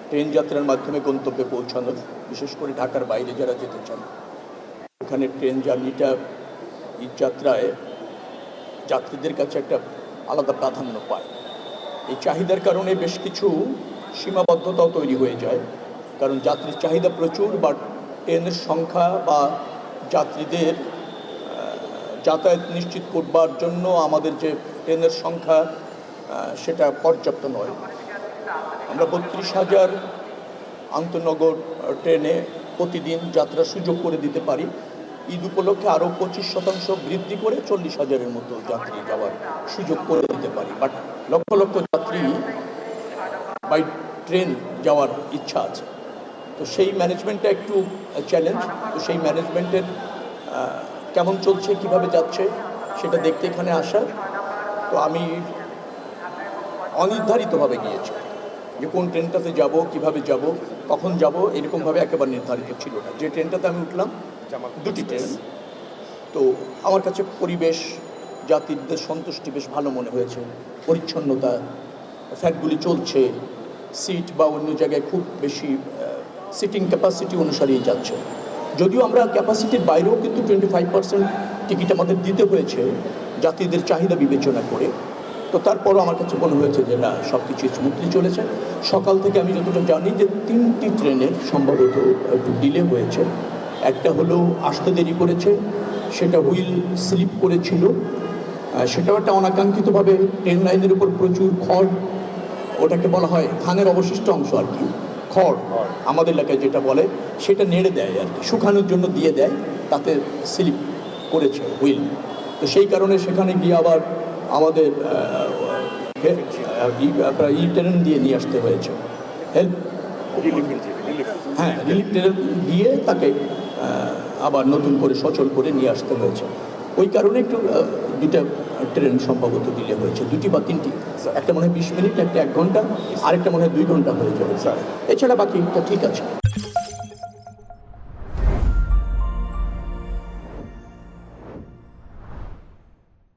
Train যাত্রার মাধ্যমে গন্তব্যে পৌঁছানোর, বিশেষ করে ঢাকার বাইরে যারা যেতে চান, এখানে ট্রেন জার্নিটা এই যাত্রায় যাত্রীদের কাছে একটা আলাদা প্রাধান্য পায়। এই চাহিদার কারণে বেশ কিছু সীমাবদ্ধতাও তৈরি হয়ে যায়, কারণ যাত্রীর চাহিদা প্রচুর, বা ট্রেনের সংখ্যা বা যাত্রীদের যাতায়াত নিশ্চিত করবার জন্য আমাদের যে ট্রেনের সংখ্যা সেটা পর্যাপ্ত নয়। আমরা 32,000 আন্তনগর ট্রেনে প্রতিদিন যাত্রার সুযোগ করে দিতে পারি। ঈদ উপলক্ষে আরও 25% বৃদ্ধি করে 40,000-এর মতো যাত্রী যাওয়ার সুযোগ করে দিতে পারি। বাট লক্ষ লক্ষ যাত্রী বাই ট্রেন যাওয়ার ইচ্ছা আছে, তো সেই ম্যানেজমেন্টটা একটু চ্যালেঞ্জ। তো সেই ম্যানেজমেন্টের কেমন চলছে, কিভাবে যাচ্ছে সেটা দেখতে এখানে আসা। তো আমি অনির্ধারিতভাবে গিয়েছি, যে কোন ট্রেনটাতে যাব, কিভাবে যাব, কখন যাব, এরকমভাবে একেবারে নির্ধারিত ছিল না। যে ট্রেনটাতে আমি উঠলাম, দুটি ট্রেন, তো আমার কাছে পরিবেশ, যাত্রীদের সন্তুষ্টি বেশ ভালো মনে হয়েছে। পরিচ্ছন্নতা, ফ্যাটগুলি চলছে, সিট বা অন্য জায়গায় খুব বেশি সিটিং ক্যাপাসিটি অনুসারেই যাচ্ছে। যদিও আমরা ক্যাপাসিটির বাইরেও কিন্তু 25% টিকিট আমাদের দিতে হয়েছে যাত্রীদের চাহিদা বিবেচনা করে। তো তারপরও আমার কাছে মনে হয়েছে যে না, সব কিছু স্মুথলি চলেছে। সকাল থেকে আমি যতটা জানি যে 3টি ট্রেনের সম্ভবত একটু ডিলে হয়েছে। একটা হলো আসতে দেরি করেছে, সেটা হুইল স্লিপ করেছিল, সেটাও একটা অনাকাঙ্ক্ষিতভাবে ট্রেন লাইনের উপর প্রচুর খড়, ওটাকে বলা হয় ধানের অবশিষ্ট অংশ আর কি, খড় আমাদের এলাকায় যেটা বলে, সেটা নেড়ে দেয় আর কি, শুকানোর জন্য দিয়ে দেয়, তাতে স্লিপ করেছে হুইল। তো সেই কারণে সেখানে গিয়ে আবার আমাদের ট্রেন দিয়ে নিয়ে আসতে হয়েছে, রিলিফ ট্রেন দিয়ে তাকে আবার নতুন করে সচল করে নিয়ে আসতে হয়েছে। ওই কারণে একটু দুটা ট্রেন সম্ভবত ডিলে হয়েছে, দুটি বা তিনটি। একটা মনে হয় 20 মিনিট, একটা 1 ঘন্টা, আরেকটা মনে হয় 2 ঘন্টা হয়ে যাবে। এছাড়া বাকিটা ঠিক আছে।